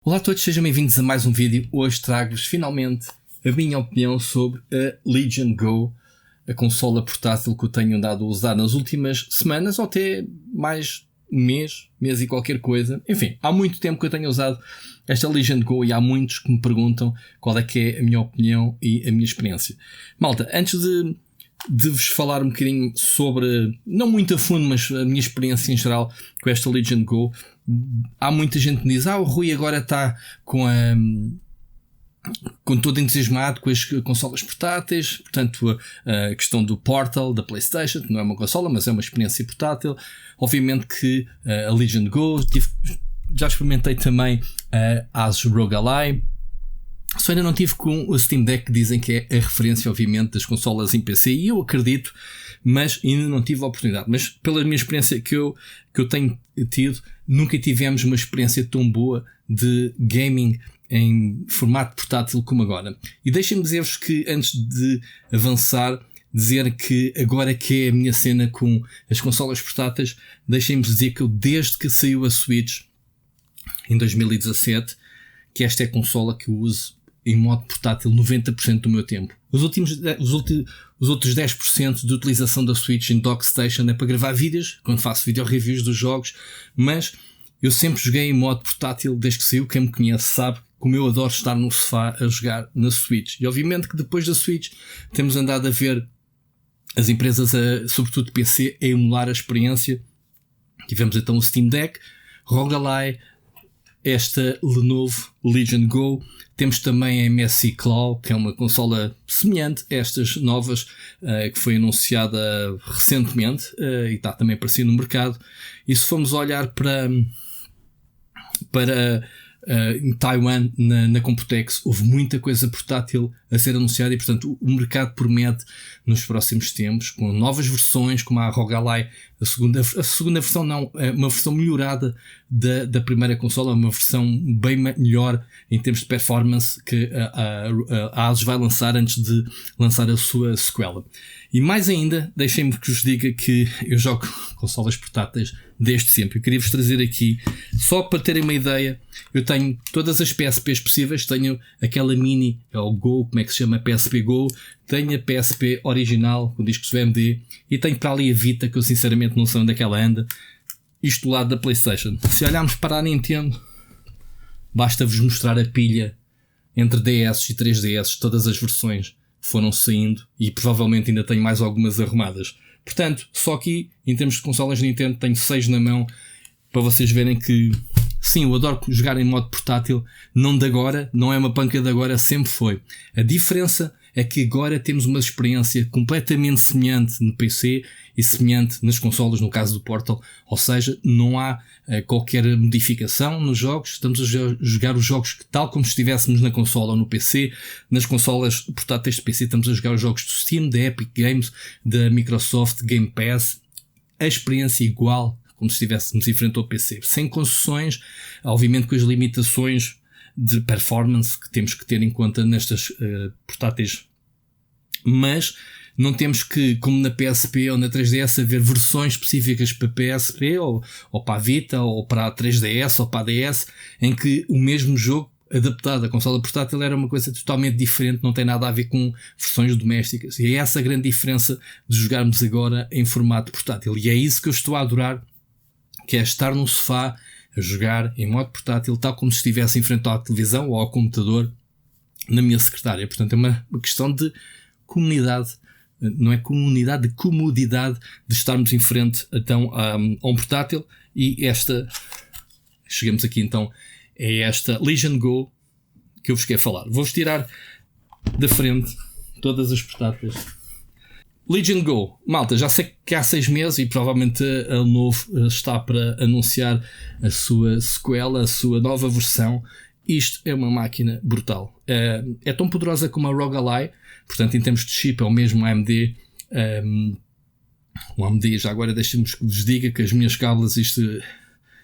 Olá a todos, sejam bem-vindos a mais um vídeo. Hoje trago-vos finalmente a minha opinião sobre a Legion Go, a consola portátil que eu tenho andado a usar nas últimas semanas ou até mais mês e qualquer coisa. Enfim, há muito tempo que eu tenho usado esta Legion Go e há muitos que me perguntam qual é que é a minha opinião e a minha experiência. Malta, antes de vos falar um bocadinho sobre, não muito a fundo, mas a minha experiência em geral com esta Legion Go, há muita gente que me diz: o Rui agora está com todo entusiasmado com as consolas portáteis, portanto a questão do Portal da PlayStation, que não é uma consola, mas é uma experiência portátil. Obviamente que a Legion Go, já experimentei também a Asus ROG Ally. Só ainda não tive com o Steam Deck, que dizem que é a referência, obviamente, das consolas em PC, e eu acredito, mas ainda não tive a oportunidade. Mas pela minha experiência que eu tenho tido, nunca tivemos uma experiência tão boa de gaming em formato portátil como agora. E deixem-me dizer-vos que, antes de avançar, dizer que agora que é a minha cena com as consolas portáteis, deixem-me dizer que eu, desde que saiu a Switch, em 2017, que esta é a consola que eu uso em modo portátil 90% do meu tempo. Os outros 10% de utilização da Switch em Dockstation é para gravar vídeos, quando faço video reviews dos jogos, mas eu sempre joguei em modo portátil desde que saiu. Quem me conhece sabe como eu adoro estar no sofá a jogar na Switch. E obviamente que depois da Switch temos andado a ver as empresas, sobretudo PC, a emular a experiência. Tivemos então o Steam Deck, ROG Ally, esta Lenovo Legion Go. Temos também a MSI Claw, que é uma consola semelhante a estas novas, que foi anunciada recentemente e está também aparecendo no mercado. E se formos olhar para em Taiwan, na Computex, houve muita coisa portátil a ser anunciada e, portanto, o mercado promete nos próximos tempos, com novas versões, como a ROG Ally, a segunda versão não, é uma versão melhorada da primeira consola, uma versão bem melhor em termos de performance, que a Asus vai lançar antes de lançar a sua sequela. E mais ainda, deixem-me que vos diga que eu jogo consolas portáteis desde sempre. Eu queria vos trazer aqui, só para terem uma ideia, eu tenho todas as PSPs possíveis. Tenho aquela mini, é o Go, como é que se chama? PSP Go. Tenho a PSP original, com discos VMD. E tenho para ali a Vita, que eu sinceramente não sei onde é que ela anda. Isto do lado da PlayStation. Se olharmos para a Nintendo, basta-vos mostrar a pilha entre DS e 3DS. Todas as versões foram saindo e provavelmente ainda tenho mais algumas arrumadas. Portanto, só aqui, em termos de consolas Nintendo, tenho 6 na mão, para vocês verem que sim, eu adoro jogar em modo portátil, não de agora, não é uma panca de agora, sempre foi. A diferença é que agora temos uma experiência completamente semelhante no PC e semelhante nas consolas, no caso do Portal, ou seja, não há qualquer modificação nos jogos. Estamos a jogar os jogos tal como se estivéssemos na consola ou no PC. Nas consolas portáteis de PC estamos a jogar os jogos do Steam, da Epic Games, da Microsoft Game Pass. A experiência é igual como se estivéssemos em frente ao PC, sem concessões, obviamente com as limitações de performance que temos que ter em conta nestas portáteis, mas não temos que, como na PSP ou na 3DS, haver versões específicas para PSP ou para a Vita ou para a 3DS ou para a DS, em que o mesmo jogo adaptado à consola portátil era uma coisa totalmente diferente, não tem nada a ver com versões domésticas. E é essa a grande diferença de jogarmos agora em formato portátil, e é isso que eu estou a adorar, que é estar no sofá a jogar em modo portátil, tal como se estivesse em frente à televisão ou ao computador na minha secretária. Portanto, é uma questão de comunidade, não é comunidade, de comodidade de estarmos em frente então a um portátil. E chegamos aqui então a esta Legion Go que eu vos quero falar. Vou-vos tirar da frente todas as portáteis. Legion Go, malta, já sei que há 6 meses e provavelmente a Lenovo está para anunciar a sua sequela, a sua nova versão. Isto é uma máquina brutal. É tão poderosa como a ROG Ally, portanto, em termos de chip é o mesmo AMD. O AMD, já agora deixem-me que vos diga que as minhas cábulas, isto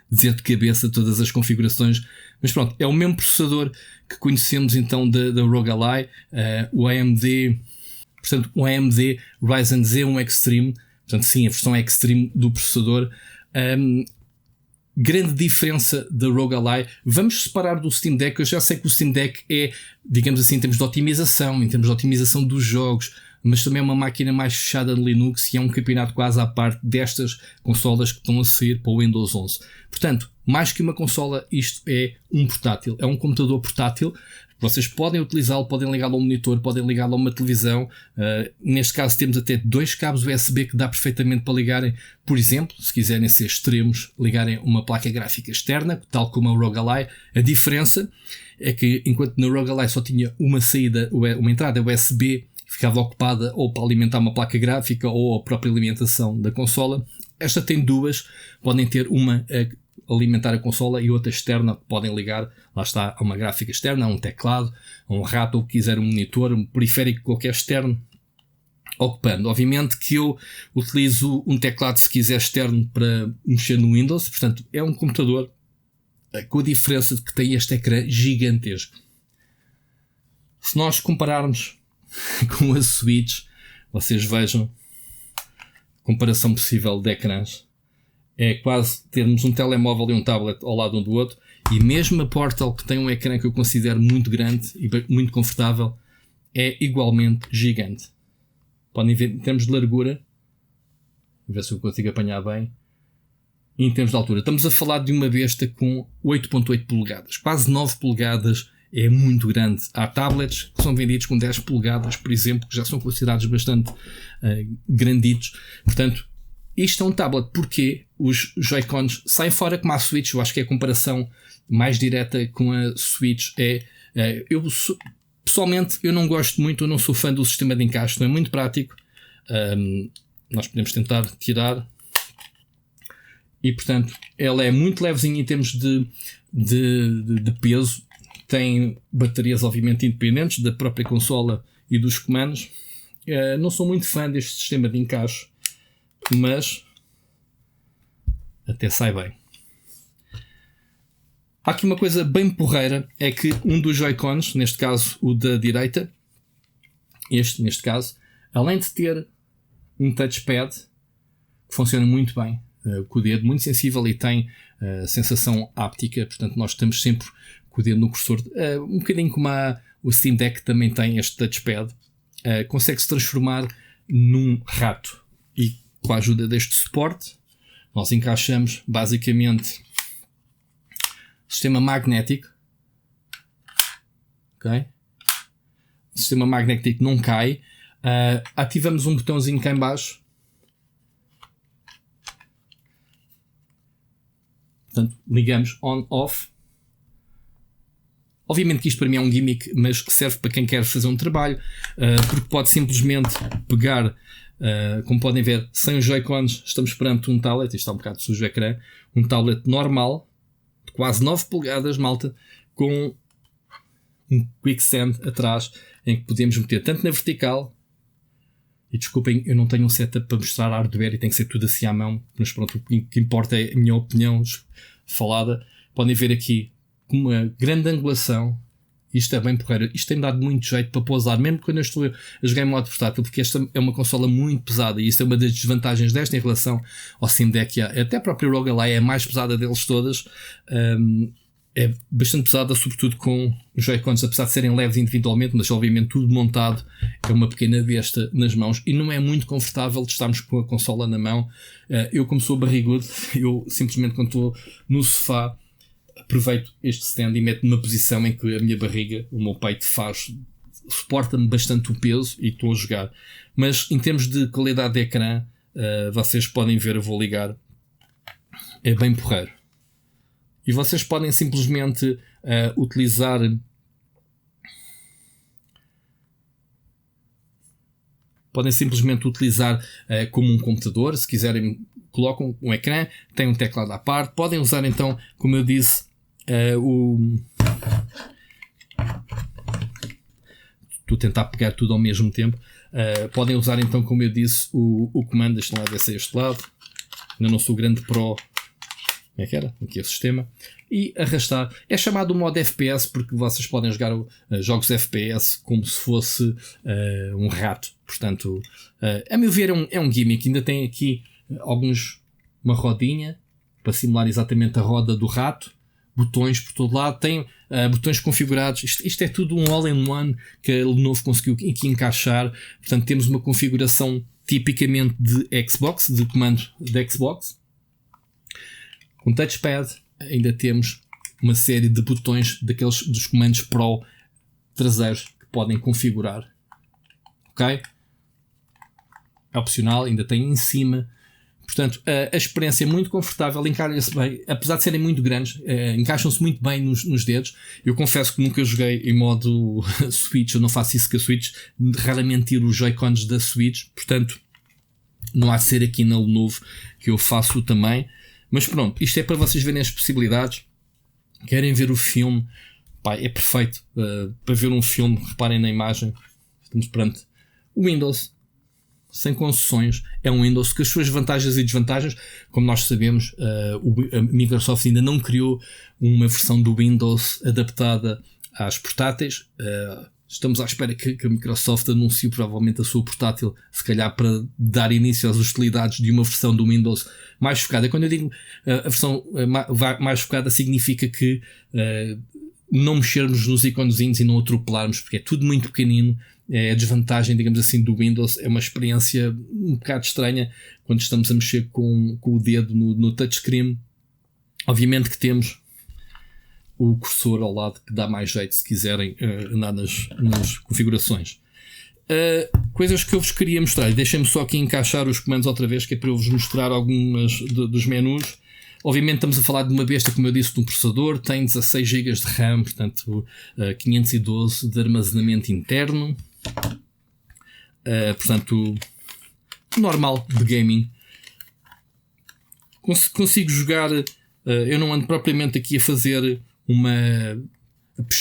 dizer de cabeça todas as configurações, mas pronto, é o mesmo processador que conhecemos então da ROG Ally, o AMD. Portanto, um AMD Ryzen Z1 Extreme, portanto sim, a versão Extreme do processador. grande diferença da ROG Ally. Vamos separar do Steam Deck. Eu já sei que o Steam Deck é, digamos assim, em termos de otimização dos jogos, mas também é uma máquina mais fechada no Linux e é um campeonato quase à parte destas consolas que estão a sair para o Windows 11. Portanto, mais que uma consola, isto é um portátil, é um computador portátil. Vocês podem utilizá-lo, podem ligá-lo a um monitor, podem ligá-lo a uma televisão. Neste caso temos até 2 cabos USB que dá perfeitamente para ligarem, por exemplo, se quiserem ser extremos, ligarem uma placa gráfica externa, tal como a ROG Ally. A diferença é que enquanto na ROG Ally só tinha uma saída, uma entrada USB, ficava ocupada ou para alimentar uma placa gráfica ou a própria alimentação da consola, esta tem 2, podem ter uma a alimentar a consola e outra externa que podem ligar, lá está, a uma gráfica externa, a um teclado, a um rato, ou que quiser um monitor, um periférico qualquer externo, ocupando. Obviamente que eu utilizo um teclado, se quiser, externo para mexer no Windows, portanto é um computador com a diferença de que tem este ecrã gigantesco. Se nós compararmos com a Switch, vocês vejam comparação possível de ecrãs. É quase termos um telemóvel e um tablet ao lado um do outro, e mesmo a Portal, que tem um ecrã que eu considero muito grande e muito confortável, é igualmente gigante. Podem ver em termos de largura, ver se eu consigo apanhar bem, e em termos de altura. Estamos a falar de uma besta com 8.8 polegadas, quase 9 polegadas, é muito grande. Há tablets que são vendidos com 10 polegadas, por exemplo, que já são considerados bastante granditos. Portanto, isto é um tablet porque os Joy-Cons saem fora como a Switch. Eu acho que é a comparação mais direta com a Switch. Pessoalmente, eu não gosto muito, eu não sou fã do sistema de encaixe, não é muito prático. Nós podemos tentar tirar. E, portanto, ela é muito levezinha em termos de peso. Tem baterias, obviamente, independentes da própria consola e dos comandos. Não sou muito fã deste sistema de encaixe, mas até sai bem. Há aqui uma coisa bem porreira, é que um dos Joy-Cons, neste caso o da direita, neste caso, além de ter um touchpad que funciona muito bem, com o dedo muito sensível e tem sensação áptica, portanto nós estamos sempre com o dedo no cursor, um bocadinho como o Steam Deck também tem este touchpad, consegue-se transformar num rato, e com a ajuda deste suporte nós encaixamos basicamente sistema magnético, ok? O sistema magnético não cai. Ativamos um botãozinho cá em baixo, portanto ligamos on-off. Obviamente que isto para mim é um gimmick, mas serve para quem quer fazer um trabalho, porque pode simplesmente pegar, como podem ver, sem os Joy-Cons estamos perante um tablet, isto está um bocado sujo o ecrã, um tablet normal, de quase 9 polegadas, malta, com um quick stand atrás, em que podemos meter tanto na vertical, e desculpem, eu não tenho um setup para mostrar hardware e tem que ser tudo assim à mão, mas pronto, o que importa é a minha opinião falada. Podem ver aqui com uma grande angulação. Isto é bem porreiro. Isto tem dado muito jeito para pousar, mesmo quando eu estou a jogar em modo portátil, porque esta é uma consola muito pesada e isso é uma das desvantagens desta em relação ao Steam Deck. Até a própria ROG Ally é a mais pesada deles todas. É bastante pesada, sobretudo com os Joy-Cons, apesar de serem leves individualmente, mas obviamente tudo montado é uma pequena besta nas mãos e não é muito confortável de estarmos com a consola na mão. Eu, como sou barrigudo, eu simplesmente quando estou no sofá aproveito este stand e meto numa posição em que a minha barriga, o meu peito suporta-me bastante o peso e estou a jogar. Mas em termos de qualidade de ecrã, vocês podem ver, eu vou ligar, é bem porreiro. E vocês podem simplesmente utilizar como um computador. Se quiserem, colocam um ecrã, tem um teclado à parte. Podem usar então, como eu disse, estou a tentar pegar tudo ao mesmo tempo. Podem usar então, como eu disse, o comando. Deixem lá ver se é este lado. Ainda não sou grande pro. Como é que era? Aqui é o sistema. E arrastar. É chamado o modo FPS porque vocês podem jogar jogos FPS como se fosse um rato. Portanto, a meu ver é um gimmick. Ainda tem aqui uma rodinha para simular exatamente a roda do rato, botões por todo lado, tem botões configurados, isto é tudo um all-in-one que a Lenovo conseguiu aqui encaixar. Portanto, temos uma configuração tipicamente de Xbox, de comando de Xbox, com touchpad. Ainda temos uma série de botões daqueles dos comandos Pro traseiros que podem configurar, ok? É opcional, ainda tem em cima. Portanto, a experiência é muito confortável, encaixa-se bem, apesar de serem muito grandes, encaixam-se muito bem nos dedos. Eu confesso que nunca joguei em modo Switch, eu não faço isso com a Switch, raramente tiro os Joy-Cons da Switch, portanto, não há de ser aqui na Lenovo que eu faço também. Mas pronto, isto é para vocês verem as possibilidades. Querem ver o filme? Pá, é perfeito para ver um filme. Reparem na imagem, estamos perante o Windows sem concessões. É um Windows com as suas vantagens e desvantagens. Como nós sabemos, a Microsoft ainda não criou uma versão do Windows adaptada às portáteis. Estamos à espera que a Microsoft anuncie provavelmente a sua portátil, se calhar para dar início às hostilidades de uma versão do Windows mais focada. Quando eu digo a versão mais focada, significa que não mexermos nos iconezinhos e não atropelarmos, porque é tudo muito pequenino. É a desvantagem, digamos assim, do Windows. É uma experiência um bocado estranha quando estamos a mexer com o dedo no touchscreen. Obviamente que temos o cursor ao lado que dá mais jeito se quiserem andar nas configurações. Coisas que eu vos queria mostrar. Deixem-me só aqui encaixar os comandos outra vez, que é para eu vos mostrar algumas dos menus. Obviamente estamos a falar de uma besta, como eu disse, de um processador. Tem 16 GB de RAM, portanto 512 de armazenamento interno. Portanto, normal de gaming. Consigo jogar. Eu não ando propriamente aqui a fazer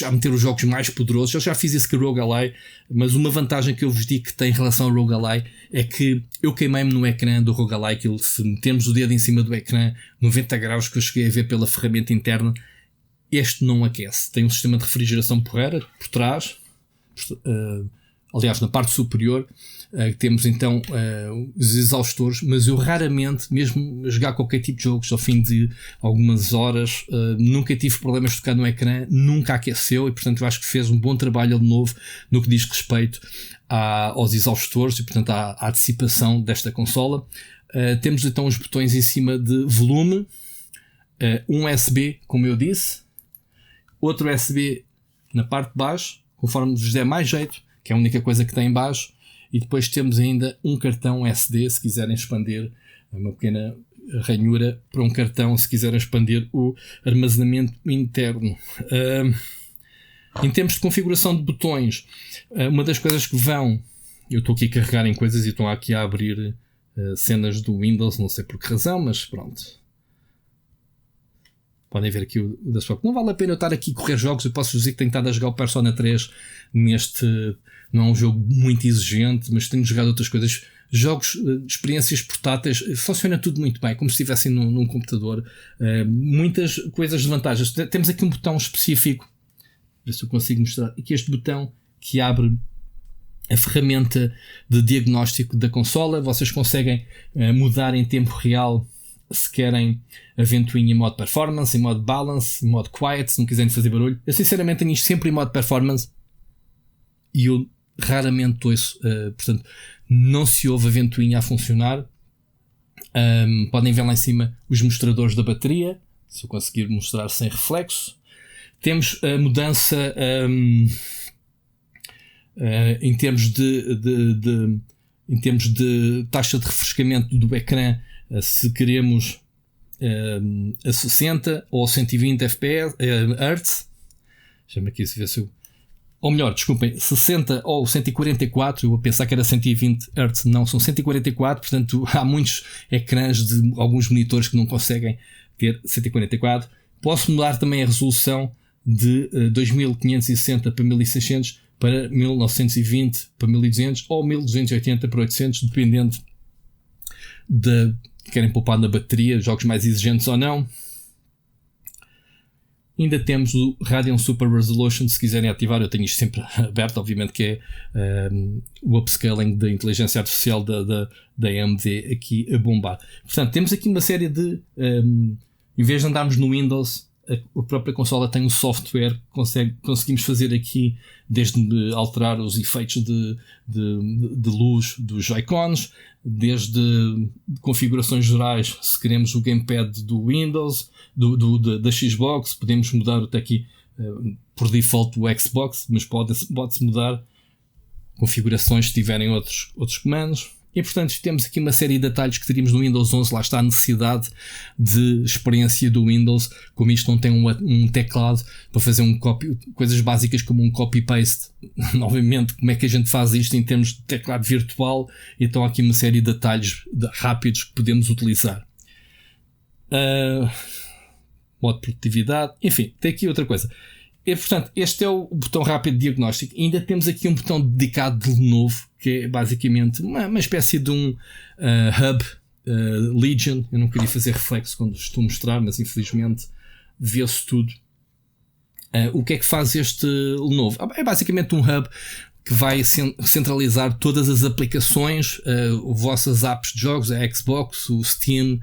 a meter os jogos mais poderosos. Eu já fiz isso com o Rogue Ally, mas uma vantagem que eu vos digo que tem em relação ao Rogue Ally é que eu queimei-me no ecrã do Rogue Ally, que se metermos o dedo em cima do ecrã 90 graus, que eu cheguei a ver pela ferramenta interna, este não aquece. Tem um sistema de refrigeração porreira por trás, aliás na parte superior. Temos então os exaustores, mas eu raramente, mesmo a jogar qualquer tipo de jogos ao fim de algumas horas, nunca tive problemas de tocar no ecrã, nunca aqueceu, e portanto eu acho que fez um bom trabalho de novo no que diz respeito aos exaustores e portanto à dissipação desta consola. Temos então os botões em cima de volume, um USB, como eu disse, outro USB na parte de baixo, conforme vos der mais jeito, que é a única coisa que tem em baixo. E depois temos ainda um cartão SD, se quiserem expandir, uma pequena ranhura para um cartão, se quiserem expandir o armazenamento interno. Em termos de configuração de botões, uma das coisas que vão... Eu estou aqui a carregar em coisas e estou aqui a abrir cenas do Windows, não sei por que razão, mas pronto. Podem ver aqui o da sua. Não vale a pena eu estar aqui a correr jogos. Eu posso dizer que tenho estado a jogar o Persona 3 neste... Não é um jogo muito exigente, mas tenho jogado outras coisas. Jogos, experiências portáteis, funciona tudo muito bem, como se estivessem num computador. Muitas coisas de vantagens. Temos aqui um botão específico, ver se eu consigo mostrar. Aqui este botão que abre a ferramenta de diagnóstico da consola. Vocês conseguem mudar em tempo real se querem a ventoinha em modo performance, em modo balance, em modo quiet, se não quiserem fazer barulho. Eu sinceramente tenho isto sempre em modo performance e eu raramente ouço, portanto não se ouve a ventoinha a funcionar. Podem ver lá em cima os mostradores da bateria, se eu conseguir mostrar sem reflexo. Temos a mudança em termos de taxa de refrescamento do ecrã, se queremos a 60 ou 120 FPS, Hz. Deixa-me aqui ver se eu... Ou melhor, desculpem, 60 ou 144, eu vou pensar que era 120 Hz, não, são 144, portanto há muitos ecrãs de alguns monitores que não conseguem ter 144. Posso mudar também a resolução de 2560 para 1600 para 1920 para 1200 ou 1280 para 800, dependendo de querem poupar na bateria, jogos mais exigentes ou não. Ainda temos o Radeon Super Resolution, se quiserem ativar, eu tenho isto sempre aberto, obviamente que é o upscaling da inteligência artificial da AMD aqui a bombar. Portanto, temos aqui uma série de em vez de andarmos no Windows, a própria consola tem um software que conseguimos fazer aqui, desde alterar os efeitos de luz dos icons, desde configurações gerais, se queremos o gamepad do Windows, da Xbox, podemos mudar até aqui por default o Xbox, mas pode-se mudar configurações se tiverem outros comandos. E portanto temos aqui uma série de detalhes que teríamos no Windows 11. Lá está a necessidade de experiência do Windows, como isto não tem um teclado para fazer coisas básicas como um copy-paste. Novamente, como é que a gente faz isto em termos de teclado virtual? Então há aqui uma série de detalhes rápidos que podemos utilizar. Modo de produtividade, enfim, tem aqui outra coisa. E, portanto, este é o botão rápido de diagnóstico. E ainda temos aqui um botão dedicado de Lenovo, que é basicamente uma espécie de um hub Legion. Eu não queria fazer reflexo quando estou a mostrar, mas infelizmente vê-se tudo. O que é que faz este Lenovo? É basicamente um hub que vai centralizar todas as aplicações, vossas apps de jogos, a Xbox, o Steam,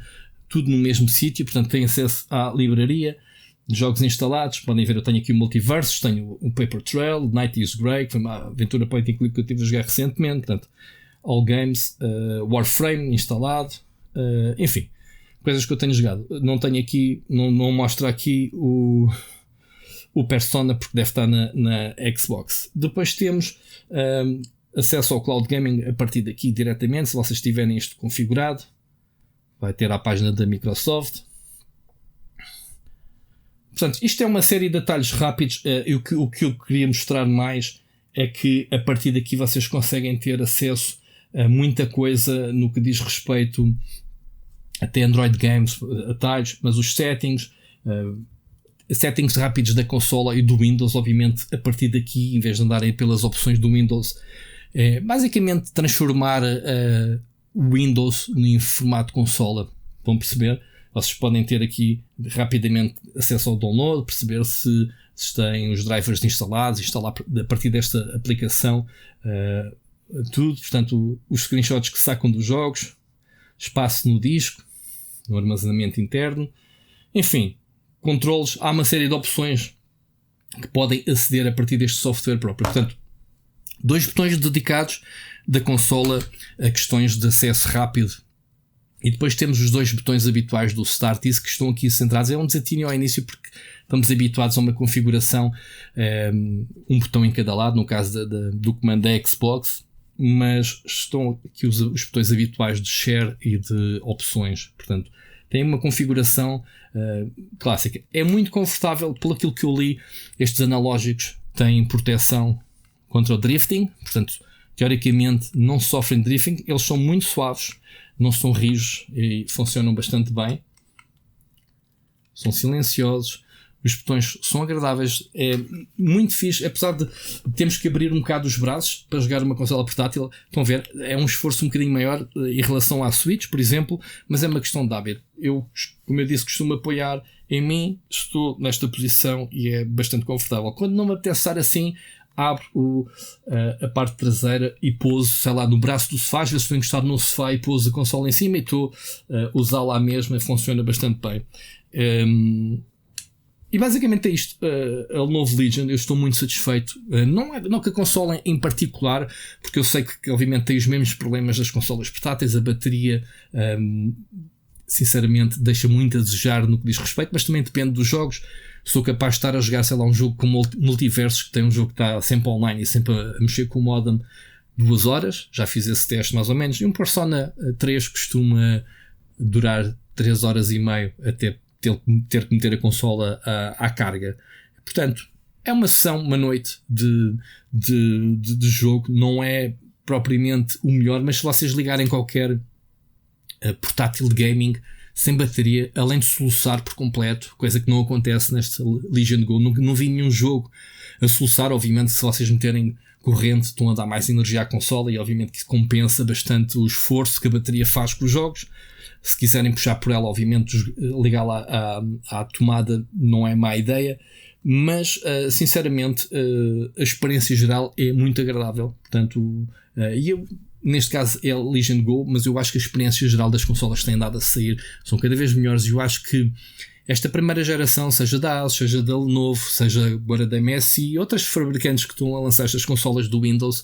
tudo no mesmo sítio. Portanto, tem acesso à livraria de jogos instalados. Podem ver, eu tenho aqui o Multiversus, tenho o Paper Trail, Night is Grey, que foi uma aventura point and click que eu tive a jogar recentemente. Portanto, All Games, Warframe instalado, enfim, coisas que eu tenho jogado. Não tenho aqui, não mostra aqui o Persona, porque deve estar na Xbox. Depois temos acesso ao Cloud Gaming a partir daqui diretamente. Se vocês tiverem isto configurado, vai ter a página da Microsoft. Portanto, isto é uma série de detalhes rápidos. E o que eu queria mostrar mais é que a partir daqui vocês conseguem ter acesso a muita coisa no que diz respeito até Android Games, atalhos, mas os settings rápidos da consola e do Windows, obviamente, a partir daqui, em vez de andarem pelas opções do Windows, é basicamente transformar o Windows em formato consola. Vão perceber? Vocês podem ter aqui rapidamente acesso ao download, perceber se têm os drivers instalados, instalar a partir desta aplicação tudo. Portanto, os screenshots que sacam dos jogos, espaço no disco, no armazenamento interno, enfim, controles. Há uma série de opções que podem aceder a partir deste software próprio. Portanto, 2 botões dedicados da consola a questões de acesso rápido. E depois temos os 2 botões habituais do Start Easy que estão aqui centrados. É um desatino ao início porque estamos habituados a uma configuração, um botão em cada lado, no caso do comando da Xbox, mas estão aqui os botões habituais de Share e de Opções. Portanto, tem uma configuração clássica. É muito confortável, pelo aquilo que eu li. Estes analógicos têm proteção contra o drifting, portanto, teoricamente não sofrem drifting. Eles são muito suaves, não são rijos e funcionam bastante bem. São silenciosos. Os botões são agradáveis. É muito fixe. Apesar de termos que abrir um bocado os braços para jogar uma consola portátil. Estão a ver? É um esforço um bocadinho maior em relação à Switch, por exemplo. Mas é uma questão de hábito. Eu, como eu disse, costumo apoiar em mim. Estou nesta posição e é bastante confortável. Quando não me apetece estar assim, abro a parte traseira e pouso, sei lá, no braço do sofá. Às vezes estou encostado no sofá e pouso a consola em cima e estou a usá-la mesma. Funciona bastante bem. E basicamente é isto. A Lenovo Legion, eu estou muito satisfeito. Não que a consola em particular, porque eu sei que obviamente tem os mesmos problemas das consolas portáteis. A bateria sinceramente deixa muito a desejar no que diz respeito, mas também depende dos jogos. Sou capaz de estar a jogar, sei lá, um jogo como Multiversus, que tem um jogo que está sempre online e sempre a mexer com o modem 2 horas. Já fiz esse teste mais ou menos. E um Persona 3 costuma durar 3 horas e meia até ter que meter a consola à carga. Portanto, é uma sessão, uma noite de jogo. Não é propriamente o melhor, mas se vocês ligarem qualquer portátil de gaming sem bateria, além de soluçar por completo, coisa que não acontece nesta Legion Go, não vi nenhum jogo a soluçar. Obviamente, se vocês meterem corrente, estão a dar mais energia à consola e obviamente que compensa bastante o esforço que a bateria faz com os jogos. Se quiserem puxar por ela, obviamente ligá-la à tomada não é má ideia, mas sinceramente a experiência geral é muito agradável. Portanto, e eu, neste caso é a Legion Go, mas eu acho que a experiência geral das consolas que têm dado a sair são cada vez melhores e eu acho que esta primeira geração, seja da ASUS, seja da Lenovo, seja agora da MSI e outras fabricantes que estão a lançar estas consolas do Windows,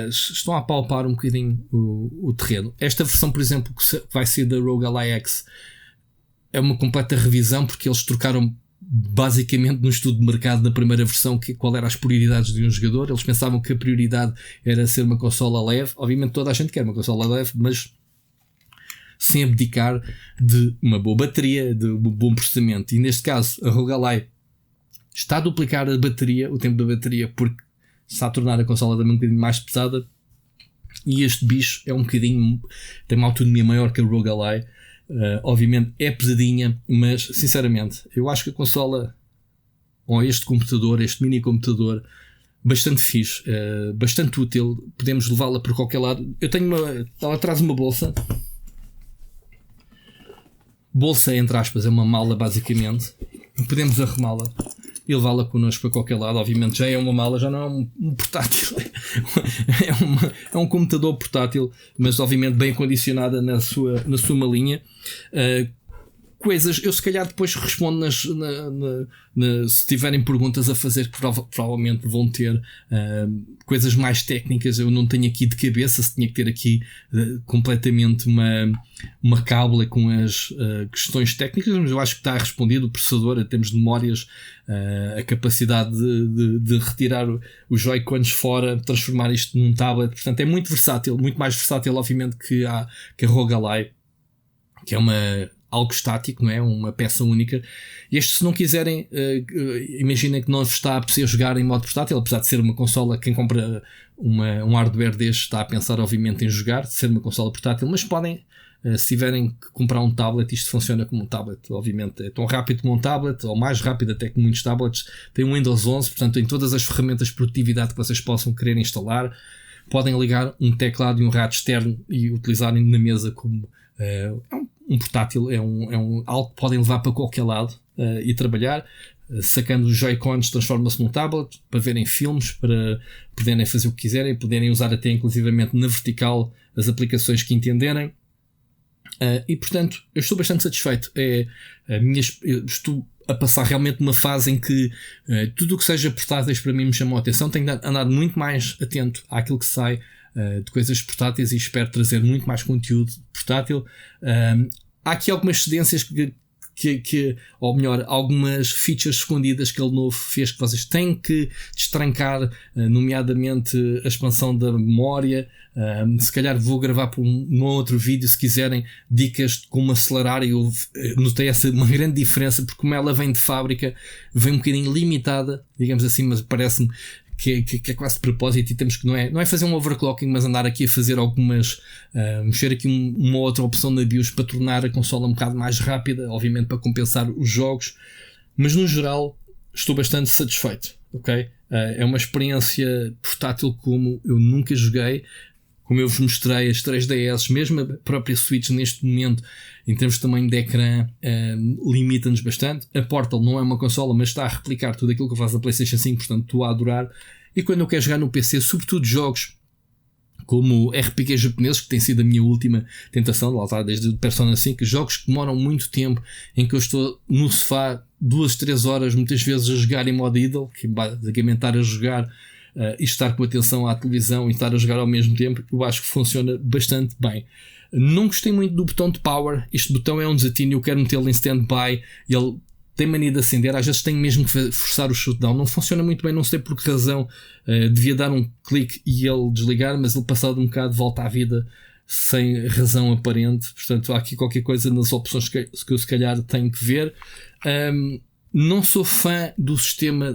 estão a palpar um bocadinho o terreno. Esta versão, por exemplo, que vai ser da ROG Ally X, é uma completa revisão, porque eles trocaram basicamente no estudo de mercado da primeira versão qual eram as prioridades de um jogador. Eles pensavam que a prioridade era ser uma consola leve. Obviamente toda a gente quer uma consola leve, mas sem abdicar de uma boa bateria, de um bom processamento. E neste caso a ROG Ally está a duplicar a bateria, o tempo da bateria, porque está a tornar a consola também um bocadinho mais pesada. E este bicho é um bocadinho, tem uma autonomia maior que a ROG Ally. Obviamente é pesadinha, mas sinceramente eu acho que a consola, ou este computador, este mini computador, bastante fixe, bastante útil. Podemos levá-la para qualquer lado. Eu tenho ela traz uma bolsa, entre aspas, é uma mala basicamente. Podemos arrumá-la e levá-la connosco para qualquer lado. Obviamente já é uma mala, já não é um portátil. É um computador portátil, mas obviamente bem acondicionada na sua malinha. Coisas, eu se calhar depois respondo se tiverem perguntas a fazer, que provavelmente vão ter coisas mais técnicas. Eu não tenho aqui de cabeça se tinha que ter aqui completamente uma cábula com as questões técnicas, mas eu acho que está respondido. O processador, em termos de memórias, a capacidade de retirar os Joy-Cons fora, transformar isto num tablet, portanto é muito versátil, muito mais versátil obviamente que a ROG Ally, que é algo estático, não é? Uma peça única. Este, se não quiserem, imaginem que não vos está a apetecer jogar em modo portátil, apesar de ser uma consola, quem compra um hardware deste está a pensar obviamente em jogar, de ser uma consola portátil, mas podem, se tiverem que comprar um tablet, isto funciona como um tablet, obviamente é tão rápido como um tablet, ou mais rápido até que muitos tablets. Tem um Windows 11, portanto tem todas as ferramentas de produtividade que vocês possam querer instalar. Podem ligar um teclado e um rato externo e utilizarem na mesa como um portátil, é algo que podem levar para qualquer lado e trabalhar. Sacando os Joy-Cons, transforma-se num tablet para verem filmes, para poderem fazer o que quiserem, poderem usar até inclusivamente na vertical as aplicações que entenderem. E portanto eu estou bastante satisfeito. Eu estou a passar realmente uma fase em que tudo o que seja portáteis para mim me chamou a atenção. Tenho andado muito mais atento àquilo que sai de coisas portáteis e espero trazer muito mais conteúdo portátil. Há aqui algumas cedências ou melhor, algumas features escondidas que a Lenovo fez que vocês têm que destrancar, nomeadamente a expansão da memória. Se calhar vou gravar para um outro vídeo, se quiserem, dicas de como acelerar. Eu notei uma grande diferença, porque como ela vem de fábrica, vem um bocadinho limitada, digamos assim, mas parece-me que é quase de propósito, e temos que, não é fazer um overclocking, mas andar aqui a fazer mexer aqui uma outra opção na BIOS para tornar a consola um bocado mais rápida, obviamente para compensar os jogos, mas no geral estou bastante satisfeito, ok? É uma experiência portátil como eu nunca joguei. Como eu vos mostrei, as 3DS, mesmo a própria Switch neste momento, em termos de tamanho de ecrã, limita-nos bastante. A Portal não é uma consola, mas está a replicar tudo aquilo que eu faço na PlayStation 5, portanto estou a adorar. E quando eu quero jogar no PC, sobretudo jogos como RPG japoneses, que tem sido a minha última tentação, lá está, desde o Persona 5, jogos que demoram muito tempo, em que eu estou no sofá 2-3 horas, muitas vezes a jogar em modo idle, que é basicamente estar a jogar e estar com atenção à televisão e estar a jogar ao mesmo tempo. Eu acho que funciona bastante bem. Não gostei muito do botão de power. Este botão é um desatino, eu quero metê-lo em stand-by, ele tem mania de acender, às vezes tenho mesmo que forçar o shutdown, não funciona muito bem, não sei por que razão. Devia dar um clique e ele desligar, mas ele passado um bocado volta à vida sem razão aparente. Portanto há aqui qualquer coisa nas opções que eu se calhar tenho que ver. Não sou fã do sistema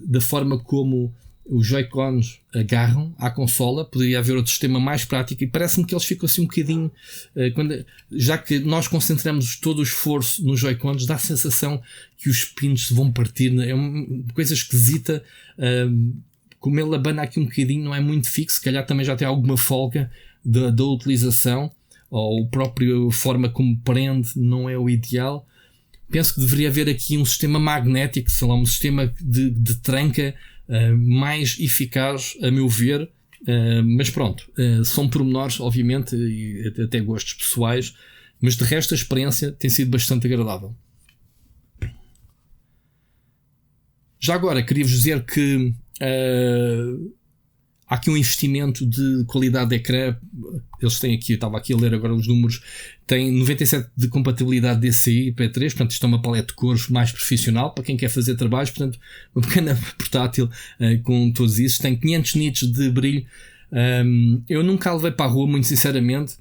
da forma como os Joy-Cons agarram à consola. Poderia haver outro sistema mais prático, e parece-me que eles ficam assim um bocadinho, já que nós concentramos todo o esforço nos Joy-Cons, dá a sensação que os pinos se vão partir. É uma coisa esquisita. Como ele abana aqui um bocadinho, não é muito fixo, se calhar também já tem alguma folga da utilização, ou a própria forma como prende não é o ideal. Penso que deveria haver aqui um sistema magnético, sei lá, um sistema de tranca mais eficaz, a meu ver. Mas pronto, são pormenores, obviamente, e até gostos pessoais. Mas de resto a experiência tem sido bastante agradável. Já agora queria-vos dizer que há aqui um investimento de qualidade de ecrã. Eles têm aqui, eu estava aqui a ler agora os números, tem 97 de compatibilidade DCI P3, portanto isto é uma paleta de cores mais profissional para quem quer fazer trabalhos, portanto uma pequena portátil com todos isso. Tem 500 nits de brilho. Eu nunca a levei para a rua, muito sinceramente,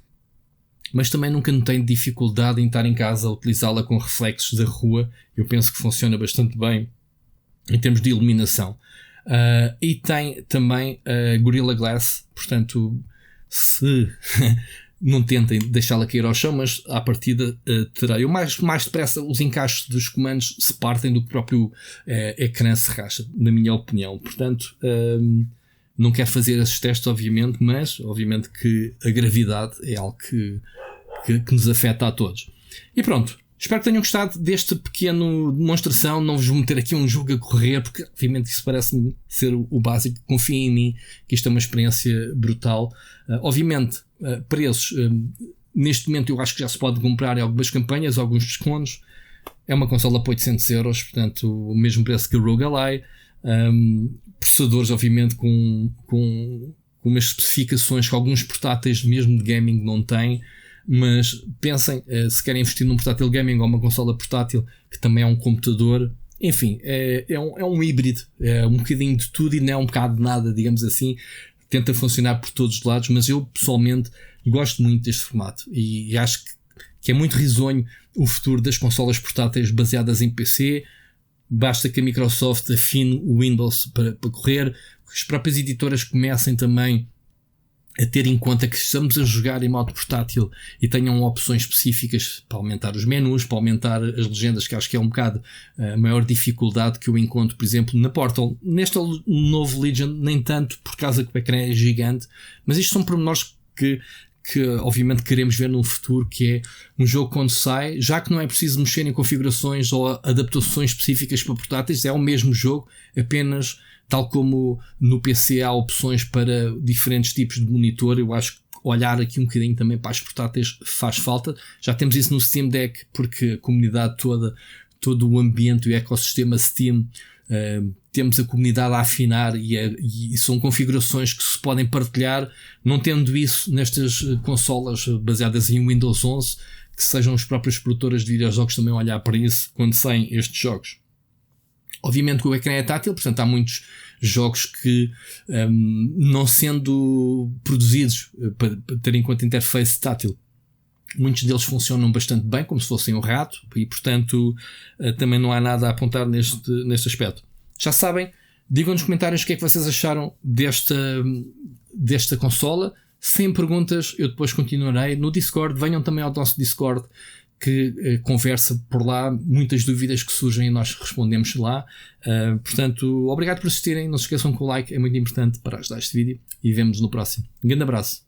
mas também nunca notei dificuldade em estar em casa a utilizá-la com reflexos da rua. Eu penso que funciona bastante bem em termos de iluminação. E tem também Gorilla Glass, portanto, se não tentem deixá-la cair ao chão, mas à partida terá. Eu mais depressa os encaixes dos comandos se partem do que o próprio ecrã se racha, na minha opinião. Portanto, não quero fazer esses testes, obviamente, mas obviamente que a gravidade é algo que nos afeta a todos. E pronto. Espero que tenham gostado deste pequeno demonstração. Não vos vou meter aqui um jogo a correr, porque obviamente isso parece-me ser o básico. Confiem em mim que isto é uma experiência brutal. Obviamente, preços, neste momento eu acho que já se pode comprar em algumas campanhas, alguns descontos. É uma consola por 800 euros, portanto o mesmo preço que o ROG Ally. Processadores obviamente com umas especificações que alguns portáteis mesmo de gaming não têm. Mas pensem, se querem investir num portátil gaming ou uma consola portátil que também é um computador, enfim, é um híbrido, é um bocadinho de tudo e não é um bocado de nada, digamos assim. Tenta funcionar por todos os lados, mas eu pessoalmente gosto muito deste formato e acho que é muito risonho o futuro das consolas portáteis baseadas em PC. Basta que a Microsoft afine o Windows para correr, que as próprias editoras comecem também a ter em conta que estamos a jogar em modo portátil e tenham opções específicas para aumentar os menus, para aumentar as legendas, que acho que é um bocado a maior dificuldade que eu encontro, por exemplo, na Portal. Neste novo Legion, nem tanto por causa que o ecrã é gigante, mas isto são pormenores que obviamente queremos ver no futuro, que é um jogo quando sai, já que não é preciso mexer em configurações ou adaptações específicas para portáteis, é o mesmo jogo, apenas tal como no PC há opções para diferentes tipos de monitor. Eu acho que olhar aqui um bocadinho também para as portáteis faz falta. Já temos isso no Steam Deck, porque a comunidade toda, todo o ambiente, o ecossistema Steam, temos a comunidade a afinar e são configurações que se podem partilhar. Não tendo isso nestas consolas baseadas em Windows 11, que sejam as próprias produtoras de videojogos também a olhar para isso quando saem estes jogos. Obviamente que o ecrã é tátil, portanto há muitos jogos que, não sendo produzidos para ter em conta interface tátil, muitos deles funcionam bastante bem, como se fossem um rato, e portanto também não há nada a apontar neste aspecto. Já sabem, digam nos comentários o que é que vocês acharam desta consola. Sem perguntas, eu depois continuarei no Discord. Venham também ao nosso Discord, que conversa por lá, muitas dúvidas que surgem e nós respondemos lá. Portanto, obrigado por assistirem. Não se esqueçam que o like é muito importante para ajudar este vídeo e vemo-nos no próximo. Um grande abraço.